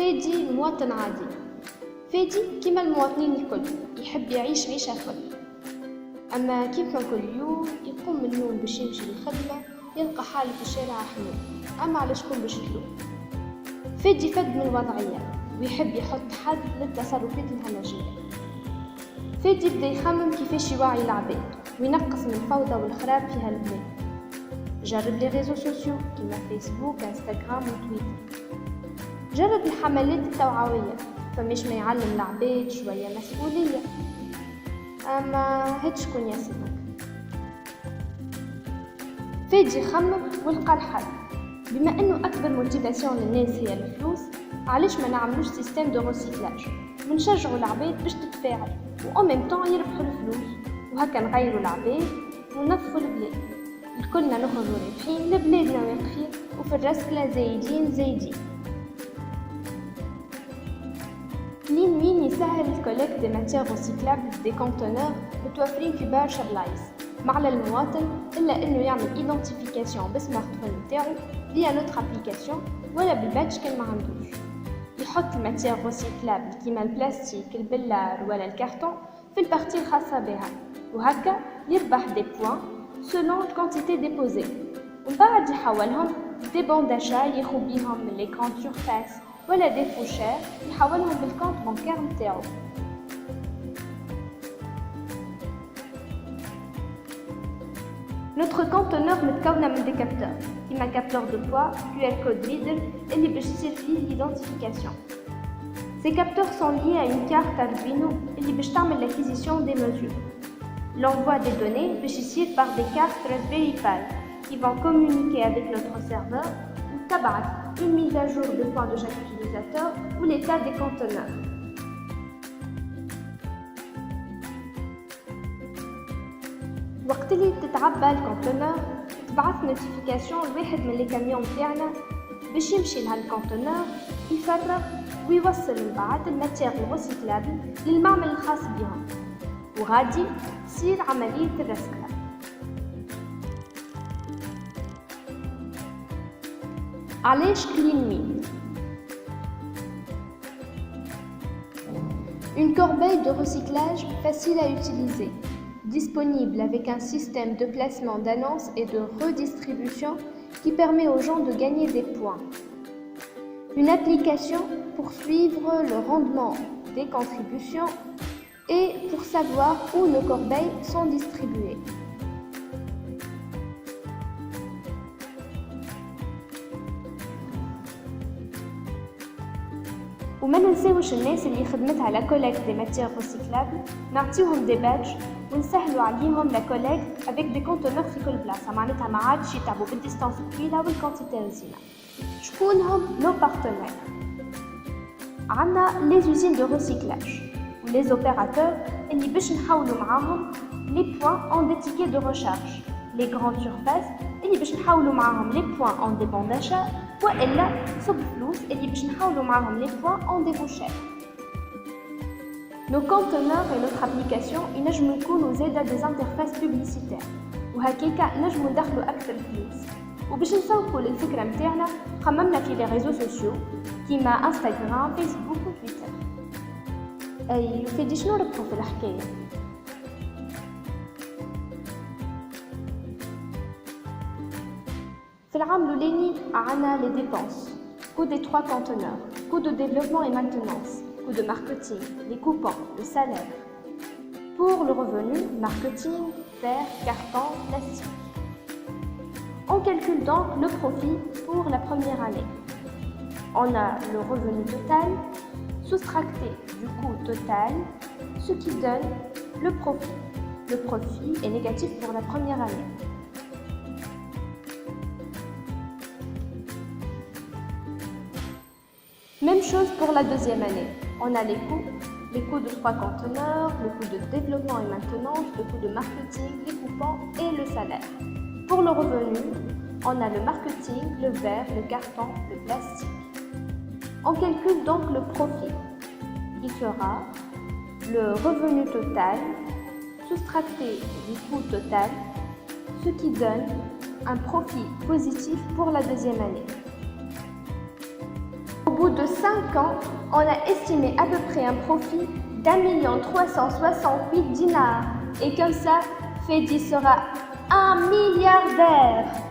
فادي مواطن عادي. فادي كيما المواطنين الكل يحب يعيش عيشة فل، أما كيما كل يوم يقوم من النوم باش يمشي للخدمة يلقى حاله في الشارع حلو، أما على شكون باش تلوم؟ فادي فد من الوضعية ويحب يحط حد للتصرفات الهمجية. فادي بدا يخمم كيفاش يوعي العباد وينقص من الفوضى والخراب في هالبلاد. جرب لي ريزو سوسيو كيما فيسبوك انستغرام وتويتر. جرب الحملات التوعوية، فمش ما يعلم العباد شوية مسؤولية. أما هاد شكون يصدق؟ فادي خمم ولقى الحل. بما انه اكبر موتيفاسيون للناس هي الفلوس، علاش ما نعملوش سيستم دو ريسيكلاج ونشجعوا العباد باش تتفاعل و ميم طون يربحوا الفلوس، وهكا نغيروا العباد ونظفوا البلاد. الكلنا نخرجوا رابحين، لبلادنا واقفين وفي الرسكلة زايدين. كلين مين يسهل الكوليكت دي ماتيير ريسيكلابل دي كونتونور متوفرين في برشا بلايص، ما على المواطن الا انه يعمل ايدنتيفيكاسيون بالسمارت فون نتاعو فيا نوتر ابليكاسيون ولا بالباتش كان ما عندوش. يحط الماتيير ريسيكلابل كيما البلاستيك البلار ولا الكرتون في البارتي الخاصه بها، وهكا يربح دي بوين سولون الكونتيتي ديبوزي، ومن بعد يحولهم دي بون داشا ياخو بيهم من لي كونت سورفاس ولا دي فوشير يحولهم بالكونت بانكير نتاعو. Notre conteneur متكونة من دي كابتور كيما كابتور دو بوا QR code reader اللي باش تصير فيه l'identification. Ces capteurs sont liés à une carte Arduino اللي باش تعمل l'acquisition des mesures. L'envoi des données باش يصير par des cartes Raspberry Pi qui vont communiquer avec notre serveur ou تبعت une mise à jour de points de chaque utilisateur ou l'état des conteneurs. وقت اللي تتعبى الكونتونور تبعث نوتيفيكاسيون لواحد من لي كاميون تاعنا باش يمشي لها الكونتونور يفرغ ويوصل من بعد الماتير الريسيكلابل للمعمل الخاص بهم، وغادي تصير عملية الرسكلة. علاش كلين مين؟ Une corbeille de recyclage facile à utiliser, disponible avec un système de placement d'annonces et de redistribution qui permet aux gens de gagner des points. Une application pour suivre le rendement des contributions et pour savoir où nos corbeilles sont distribuées. وما ننساوش الناس اللي خدمتها لا كوليكت دي ماتيير ريسيكلابل نعطيوهم دي بادج ونسهلوا عليهم لا كوليكت افيك دي كونتونور في كل بلاصه، معناتها ما عادش يتعبوا بالديستانس طويله والكونتيتي رزينه. شكونهم نو بارتنير؟ عندنا لي زوزين دو ريسيكلاج ولي زوبيراتور اللي باش نحولوا معاهم لي بوين اون دي تيكي دو ريشارج، لي غراند سورفاس اللي باش نحولوا معاهم لي بوين اون دي بون داشا، والا صب فلوس اللي باش نحولوا معاهم لي بوين اون دي فوشير. Nos conteneurs et notre application ينجموا يكونوا زادا des interfaces publicitaires، وهكاكا نجموا ندخلوا أكثر فلوس. وباش نسوقوا للفكرة متاعنا خممنا في لي ريزو سوسيو كيما انستغرام فيسبوك وتويتر. أي فادي شنو ربحوا في الحكاية؟ في العام الأولاني عنا les dépenses, coût des 3 conteneurs, coût de développement et maintenance, coût de marketing, les coupons, le salaire. Pour le revenu, marketing, verre, carton, plastique. On calcule donc le profit pour la première année. On a le revenu total soustracté du coût total, ce qui donne le profit. Le profit est négatif pour la première année. Même chose pour la deuxième année. On a les coûts de 3 conteneurs, le coût de développement et maintenance, le coût de marketing, les coupons et le salaire. Pour le revenu, on a le marketing, le verre, le carton, le plastique. On calcule donc le profit, qui sera le revenu total soustracté du coût total, ce qui donne un profit positif pour la deuxième année. Au bout de 5 ans, on a estimé à peu près un profit d'1 368 000 dinars. Et comme ça, Fedi sera un milliardaire.